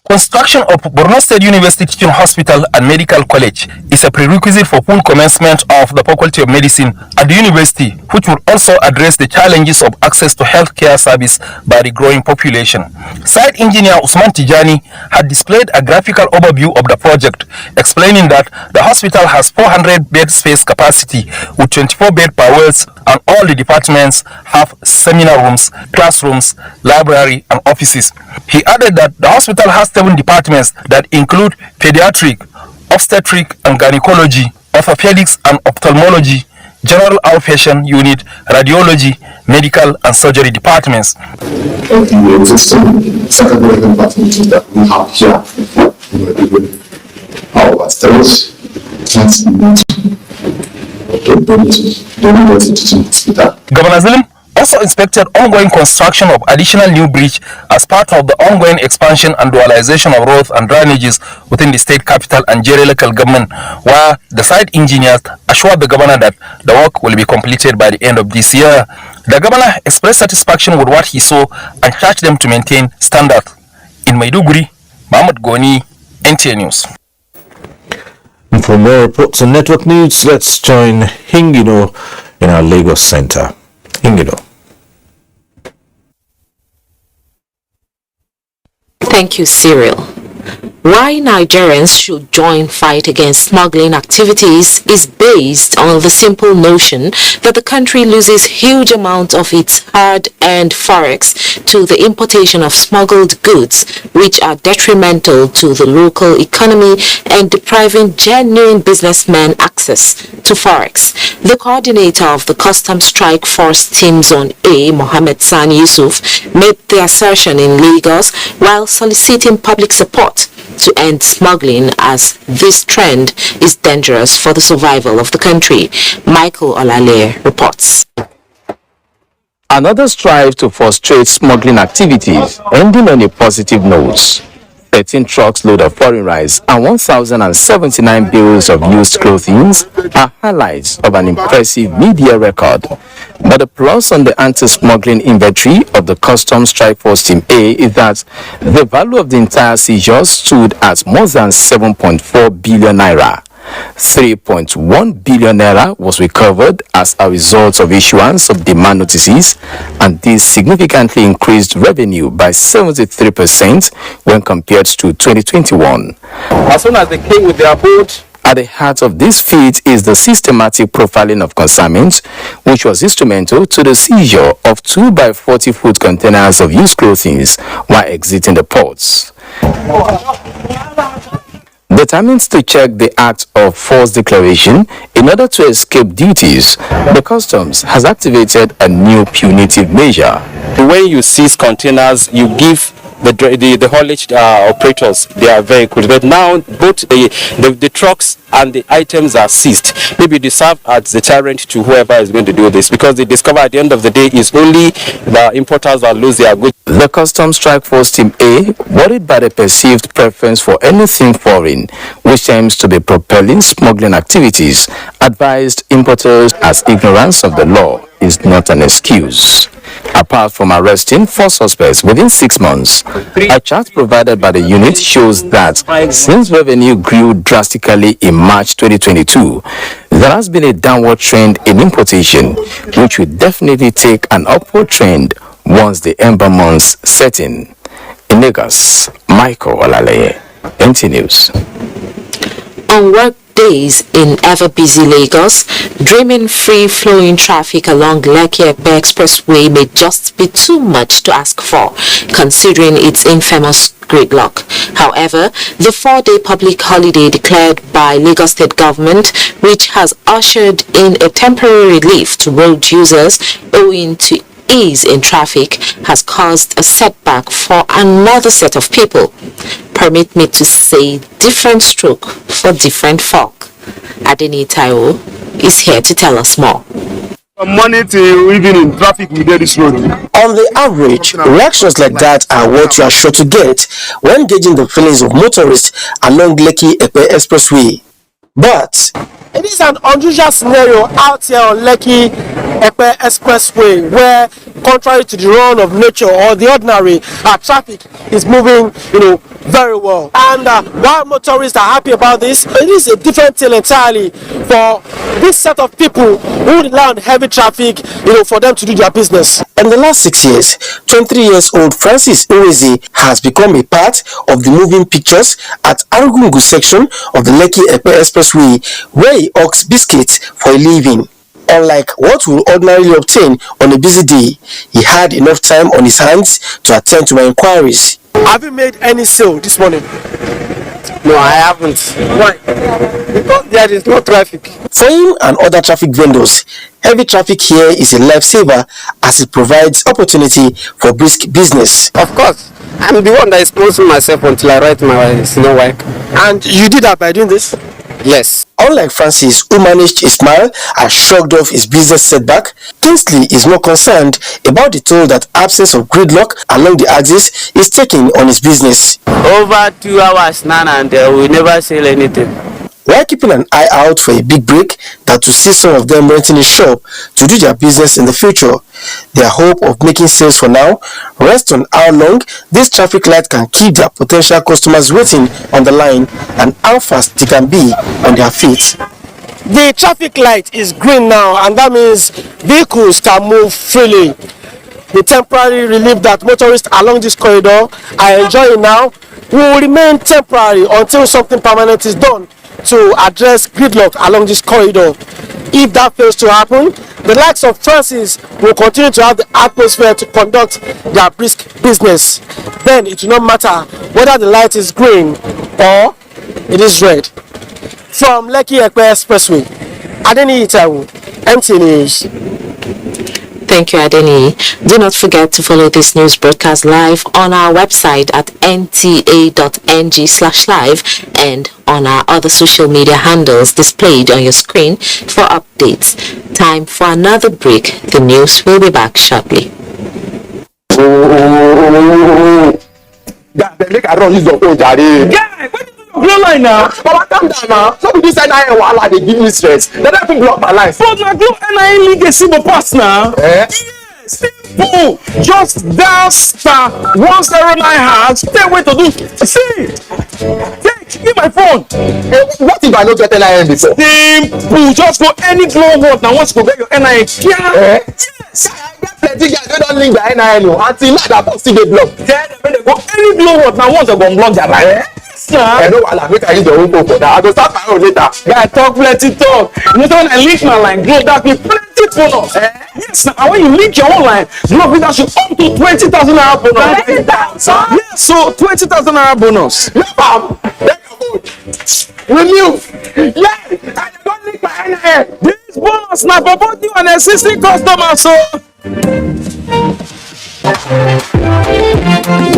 Construction of Borno State University Teaching Hospital and Medical College is a prerequisite for full commencement of the Faculty of Medicine at the university, which will also address the challenges of access to healthcare service by the growing population. Site engineer Usman Tijani had displayed a graphical overview of the project, explaining that the hospital has 400 bed space capacity with 24 bed per wells, and all the departments have seminar rooms, classrooms, library, and offices. He added that the hospital has 7 departments that include pediatric, obstetric and gynecology, orthopedics and ophthalmology, general outpatient unit, radiology, medical and surgery departments. Of the existing secondary departments that we have here, we were given our status, Governor Zulum also inspected ongoing construction of additional new bridge as part of the ongoing expansion and dualization of roads and drainages within the state capital and Jere local government, where the site engineers assured the governor that the work will be completed by the end of this year. The governor expressed satisfaction with what he saw and charged them to maintain standards. In Maiduguri, Mahmoud Goni, NTA News. And for more reports and network news, let's join Hingino in our Lagos Center. Hingino. Thank you, Cyril. Why Nigerians should join fight against smuggling activities is based on the simple notion that the country loses huge amount of its hard-earned forex to the importation of smuggled goods, which are detrimental to the local economy and depriving genuine businessmen access to forex. The coordinator of the Customs Strike Force Team Zone A, Mohammed San Yusuf, made the assertion in Lagos while soliciting public support to end smuggling, as this trend is dangerous for the survival of the country. Michael Olale reports. Another strive to frustrate smuggling activities, ending on a positive note. 13 trucks load of foreign rice and 1,079 bales of used clothing are highlights of an impressive media record. But the plus on the anti-smuggling inventory of the Customs Strike Force Team A is that the value of the entire seizure stood at more than 7.4 billion naira. 3.1 billion naira was recovered as a result of issuance of demand notices, and this significantly increased revenue by 73% when compared to 2021. As soon as they came with their boat, at the heart of this feat is the systematic profiling of consignments, which was instrumental to the seizure of 2 by 40-foot containers of used clothing while exiting the ports. Determined to check the act of false declaration in order to escape duties, the customs has activated a new punitive measure. When you seize containers, you give the haulage operators their vehicles, but now both the trucks and the items are seized. Maybe they serve as a deterrent to whoever is going to do this, because they discover at the end of the day is only the importers that lose their goods. The Customs Strike Force Team A, worried by the perceived preference for anything foreign, which seems to be propelling smuggling activities, advised importers as ignorance of the law is not an excuse. Apart from arresting 4 suspects within 6 months, a chart provided by the unit shows that since revenue grew drastically in March 2022, there has been a downward trend in importation, which will definitely take an upward trend once the ember months set in. In Lagos, Michael Olale, NTA News. On work days in ever-busy Lagos, dreaming free-flowing traffic along Lekki-Epe Expressway may just be too much to ask for, considering its infamous gridlock. However, the 4-day public holiday declared by Lagos State government, which has ushered in a temporary relief to road users owing to ease in traffic, has caused a setback for another set of people. Permit me to say different stroke for different folk. Adeni Taiwo is here to tell us more. From morning till evening, traffic will get this road. On the average, reactions like that are what you are sure to get when gauging the feelings of motorists along Lekki-Epe Expressway. But it is an unusual scenario out here on Lekki Epe Expressway, where contrary to the run of nature or the ordinary, traffic is moving, very well. And while motorists are happy about this, it is a different tale entirely for this set of people who rely on heavy traffic, for them to do their business. In the last 6 years, 23-year-old Francis Owezi has become a part of the moving pictures at Arugungu section of the Lekki Epe Expressway, where he hawks biscuits for a living. Unlike what we ordinarily obtain on a busy day, he had enough time on his hands to attend to my inquiries. Have you made any sale this morning? No, I haven't. Why? Because there is no traffic. For him and other traffic vendors, heavy traffic here is a lifesaver as it provides opportunity for brisk business. Of course. I'm the one that is exposing myself until I write my work. And you did that by doing this? Yes. Unlike Francis, who managed a smile and shrugged off his business setback, Kingsley is more concerned about the toll that absence of gridlock along the axis is taking on his business. Over 2 hours now and we never sell anything. While keeping an eye out for a big break that will see some of them renting a shop to do their business in the future, their hope of making sales for now rests on how long this traffic light can keep their potential customers waiting on the line and how fast they can be on their feet. The traffic light is green now, and that means vehicles can move freely. The temporary relief that motorists along this corridor are enjoying now will remain temporary until something permanent is done to address gridlock along this corridor. If that fails to happen, the likes of Francis will continue to have the atmosphere to conduct their brisk business. Then it will not matter whether the light is green or it is red. From Lekki Epe Expressway, Adeni Itawu, NTA News. Thank you, Adeni. Do not forget to follow this news broadcast live on our website at nta.ng/live and on our other social media handles displayed on your screen for updates. Time for another break. The news will be back shortly. Blow line now. Baba, calm down now. So this NIN wahala dey give me stress. They don't even block my line. But my glow NIN link dey simple pass now. Yes, simple. Just dial *109#. Tell where to do. See, give my phone. What if I don't get NIN before? Simple. Just go any glow word now. Once you go get your NIN. Yes. Plenty guys wey don link their NIN until now that box still dey block. Tell them make they go any glow word now. Once they go block their line. I know I make I use your own phone for that. I go start my own later. Guy, talk plenty talk. You know when I link my line, Glow that me plenty bonus. Yes, and when you link your own line, Glow with that should up to 20,000 naira bonus. 20,000? Yes, so 20,000 naira bonus. Yeah, bam. Renew. Yeah, I don't link my NIN. This bonus now for both new and existing customers. So.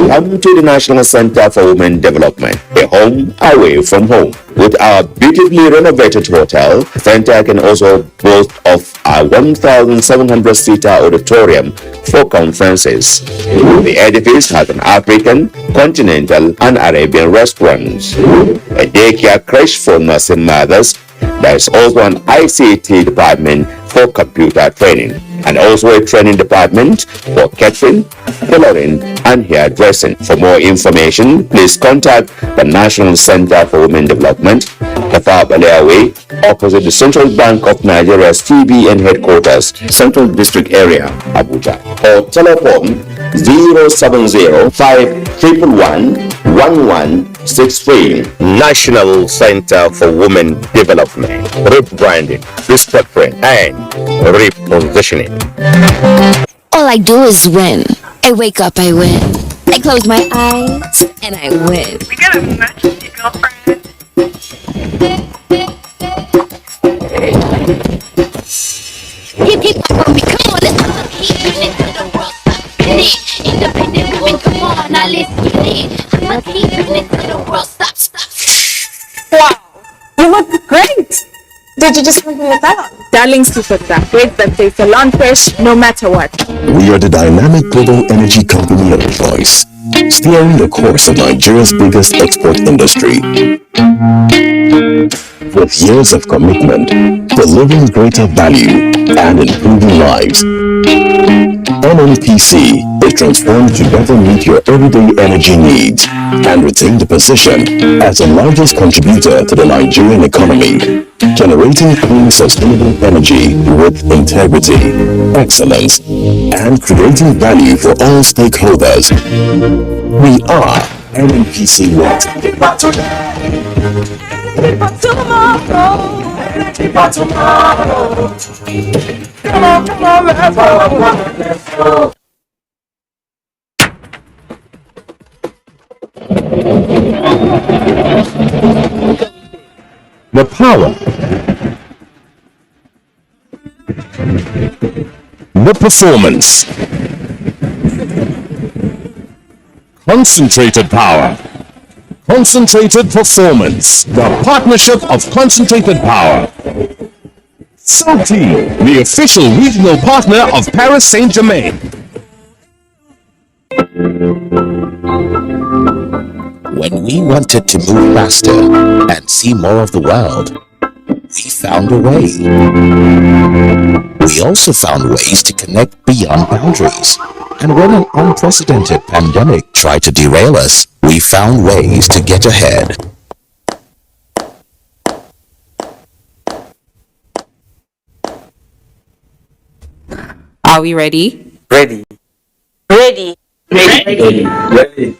Come to the National Center for Women Development, a home away from home. With our beautifully renovated hotel, the center can also boast of a 1,700-seater auditorium for conferences. The edifice has an African, continental, and Arabian restaurants, a daycare creche for nursing mothers. There is also an ICT department for computer training, and also a training department for catering, tailoring, and hairdressing. For more information, please contact the National Center for Women Development, Tafa Balewa Way, opposite the Central Bank of Nigeria's TBN headquarters, Central District Area, Abuja, or telephone 070-511-1163. National Center for Women Development, rebranding, restructuring, and repositioning. All I do is win. I wake up, I win. I close my eyes, and I win. We got a match, girlfriend. Hip hip hop, come on, let's go. Keeping it to the world, stop it. Independent women, come on, now let's get it. I'm keeping it to the world, stop. Wow, you look great. Did you just bring it out? Darling Super Great that takes a long fish no matter what. We are the dynamic global energy company of choice, steering the course of Nigeria's biggest export industry. with years of commitment, delivering greater value and improving lives. NNPC is transformed to better meet your everyday energy needs and retain the position as the largest contributor to the Nigerian economy, generating clean, sustainable energy with integrity, excellence, and creating value for all stakeholders. We are NNPC Water. Come on, let's go. The power, the performance, concentrated power, concentrated performance, the partnership of concentrated power. Salty, the official regional partner of Paris Saint-Germain. When we wanted to move faster and see more of the world, we found a way. We also found ways to connect beyond boundaries. And when an unprecedented pandemic tried to derail us, we found ways to get ahead. Are we ready? Ready. Ready. Ready.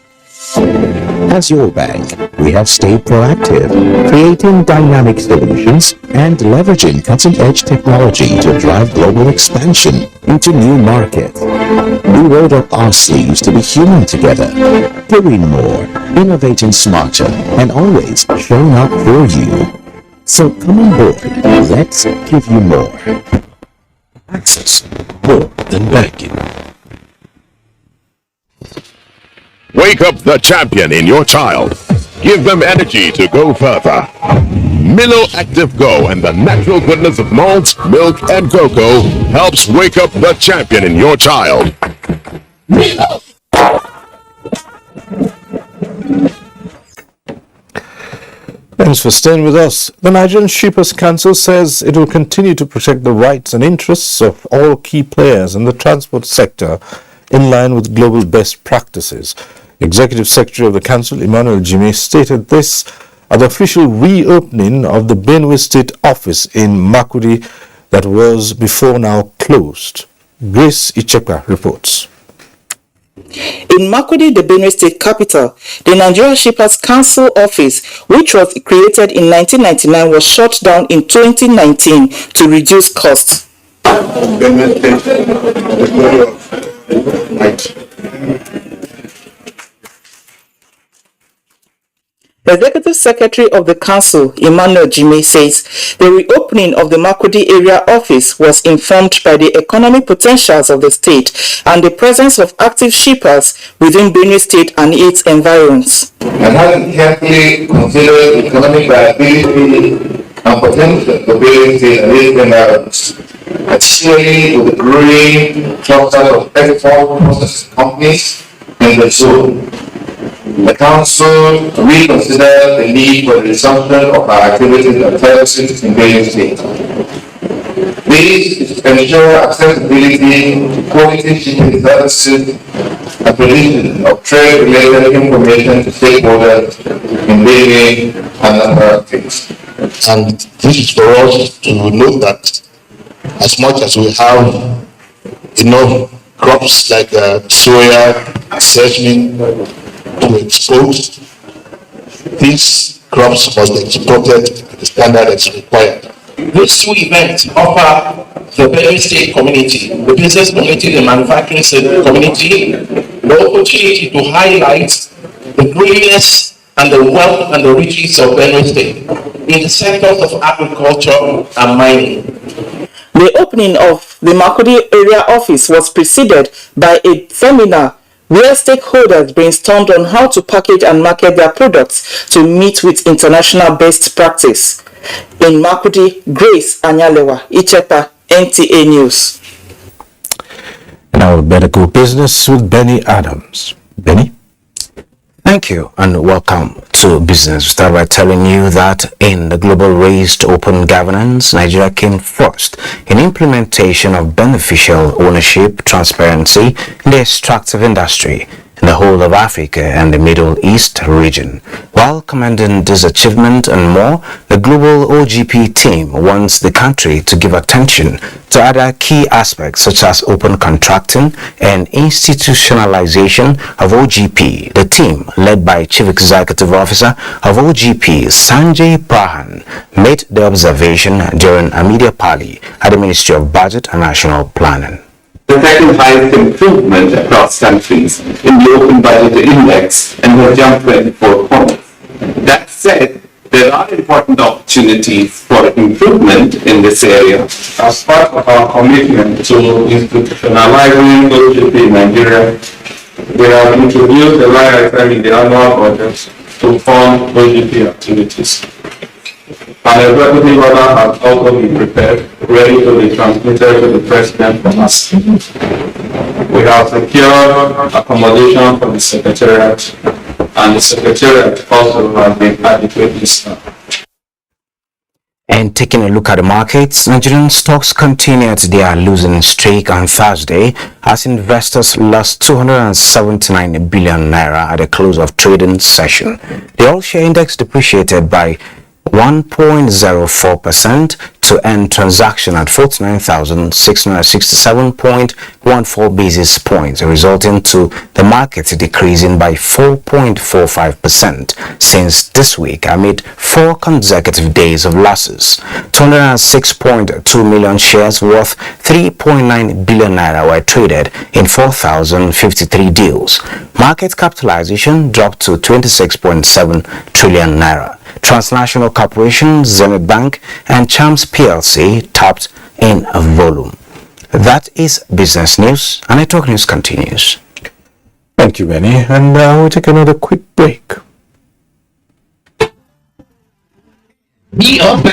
As your bank, we have stayed proactive, creating dynamic solutions and leveraging cutting-edge technology to drive global expansion into new markets. We rolled up our sleeves to be human together, doing more, innovating smarter, and always showing up for you. So come on board, let's give you more. Access, more than banking. Wake up the champion in your child. Give them energy to go further. Milo Active Go and the natural goodness of malt, milk, and cocoa helps wake up the champion in your child. Milo. Thanks for staying with us. The Nigerian Shippers Council says it will continue to protect the rights and interests of all key players in the transport sector in line with global best practices. Executive Secretary of the Council, Emmanuel Jime, stated this at the official reopening of the Benue State office in Makurdi that was before now closed. Grace Ichekwa reports. In Makurdi, the Benue State capital, the Nigerian Shippers Council office, which was created in 1999, was shut down in 2019 to reduce costs. The Executive Secretary of the Council, Emmanuel Jime, says the reopening of the Makurdi area office was informed by the economic potentials of the state and the presence of active shippers within Benue State and its environs. And having carefully considered the economic viability and potential of Benue State and its environs, particularly with the growing cluster of export processing companies in the zone, the Council reconsidered the need for the resumption of our activities and services in Benue State. This is to ensure accessibility to quality shipping services and provision of trade-related information to stakeholders in Benue and other states. And this is for us to know that as much as we have enough crops like soya, sesame, to export, these crops must be exported to the standard that's required. These two events offer the Benue State community, the business community, the manufacturing community, the opportunity to highlight the greenness and the wealth and the riches of Benue State in the sectors of agriculture and mining. The opening of the Makurdi area office was preceded by a seminar where stakeholders brainstormed on how to package and market their products to meet with international best practice. In Makurdi, Grace Anyalewa, Ichepa, NTA News. Now we better go business with Benny Adams. Benny? Thank you and welcome to Business. We start by telling you that in the global race to open governance, Nigeria came first in implementation of beneficial ownership transparency in the extractive industry in the whole of Africa and the Middle East region. While commending this achievement and more, the global OGP team wants the country to give attention to other key aspects such as open contracting and institutionalization of OGP. The team, led by Chief Executive Officer of OGP, Sanjay Prahan, made the observation during a media party at the Ministry of Budget and National Planning. The second highest improvement across countries in the Open Budget Index and has jumped 24 points. That said, there are important opportunities for improvement in this area. As part of our commitment to institutionalizing OGP in Nigeria, we have introduced a line item in the annual budget to fund OGP activities. An executive order has also been prepared, ready to be transmitted to the President for us. We have secured accommodation for the Secretariat, and the Secretariat also has been adequately staffed. And taking a look at the markets, Nigerian stocks continued their losing streak on Thursday as investors lost 279 billion naira at the close of trading session. The all-share index depreciated by 1.04% to end transaction at 49,667.14 basis points, resulting to the market decreasing by 4.45% since this week amid 4 consecutive days of losses. 206.2 million shares worth 3.9 billion naira were traded in 4,053 deals. Market capitalization dropped to 26.7 trillion naira. Transnational corporations, Zenith Bank and Chams PLC topped in volume. That is business news, and Network News continues. Thank you, Benny, and we'll take another quick break. Be up.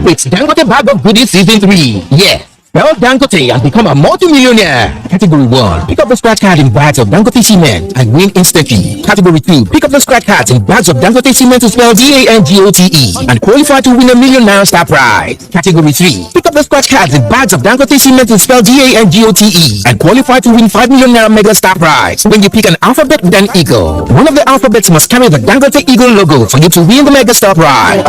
It's Dangote Bag of Goodies Season 3. Yeah. Spell Dangote and become a multi-millionaire. Category 1. Pick up the scratch card in bags of Dangote cement and win instantly. Category 2. Pick up the scratch cards in bags of Dangote cement to spell DANGOTE and qualify to win a $1 million star prize. Category 3. Pick up the scratch cards in bags of Dangote cement to spell DANGOTE and qualify to win $5 million mega star prize. When you pick an alphabet with an eagle, one of the alphabets must carry the Dangote Eagle logo for you to win the mega star prize.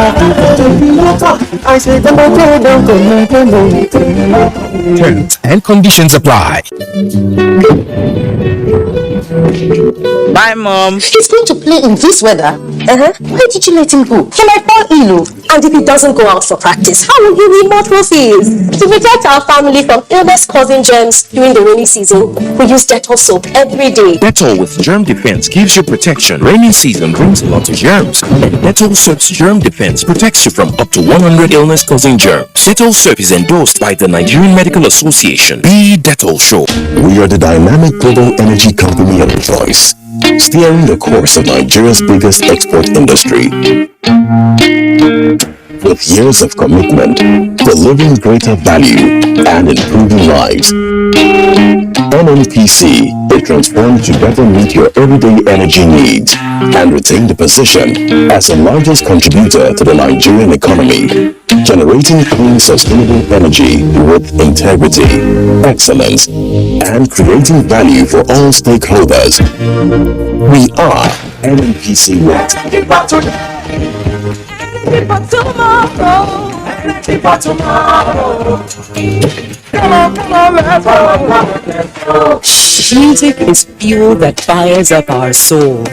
Terms and conditions apply. Bye, Mom. He's going to play in this weather. Why did you let him go? He might fall ill. And if he doesn't go out for practice, how will he win more trophies? To protect our family from illness-causing germs during the rainy season, we use Dettol soap every day. Dettol with germ defense gives you protection. Rainy season brings a lot of germs, and Dettol soap's germ defense protects you from up to 100 illness-causing germs. Dettol soap is endorsed by the Nigerian Medical Association. Be Dettol Show. We are the dynamic global energy company of choice, steering the course of Nigeria's biggest export industry. With years of commitment, delivering greater value and improving lives. NNPC will transform to better meet your everyday energy needs and retain the position as the largest contributor to the Nigerian economy, generating clean, sustainable energy with integrity, excellence, and creating value for all stakeholders. We are NNPC West. Music is fuel that fires up our soul.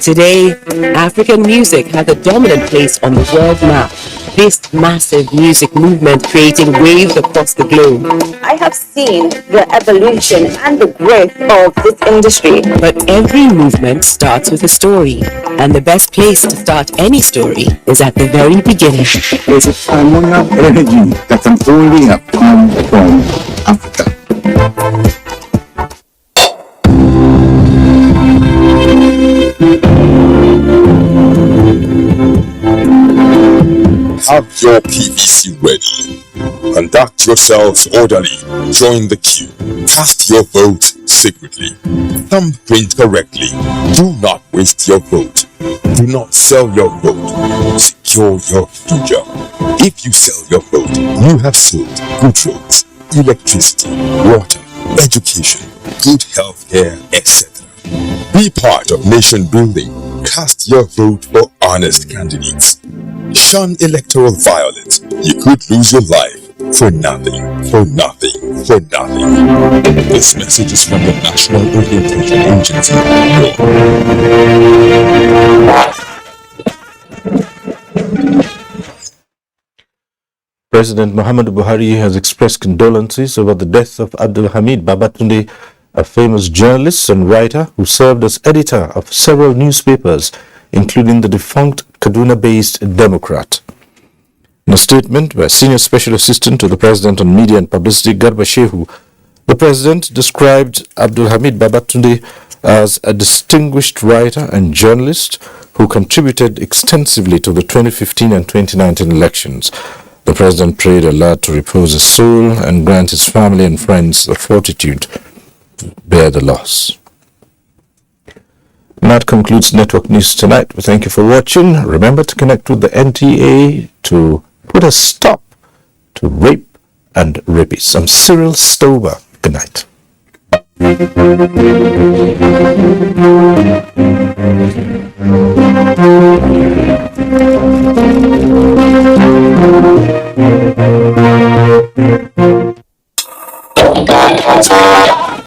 Today, African music has a dominant place on the world map. This massive music movement creating waves across the globe. I have seen the evolution and the growth of this industry. But every movement starts with a story. And the best place to start any story is at the very beginning. There's a harmonious energy that can only have come from Africa. Have your PVC ready Conduct yourselves orderly. Join the queue. Cast your vote secretly. Thumbprint correctly. Do not waste your vote. Do not sell your vote. Secure your future. If you sell your vote, you have sold good roads, electricity, water, education, good health care, etc. Be part of nation building. Cast your vote for honest candidates. Shun electoral violence. You could lose your life for nothing, for nothing, for nothing. This message is from the National Orientation Agency. President Muhammadu Buhari has expressed condolences over the death of Abdul Hamid Babatunde, a famous journalist and writer who served as editor of several newspapers, including the defunct Kaduna-based Democrat. In a statement by Senior Special Assistant to the President on Media and Publicity, Garba Shehu, the President described Abdul Hamid Babatunde as a distinguished writer and journalist who contributed extensively to the 2015 and 2019 elections. The President prayed Allah to repose his soul and grant his family and friends the fortitude to bear the loss. And that concludes Network News tonight. We thank you for watching. Remember to connect with the NTA to put a stop to rape and rapists. I'm Cyril Stover. Good night. Thank you.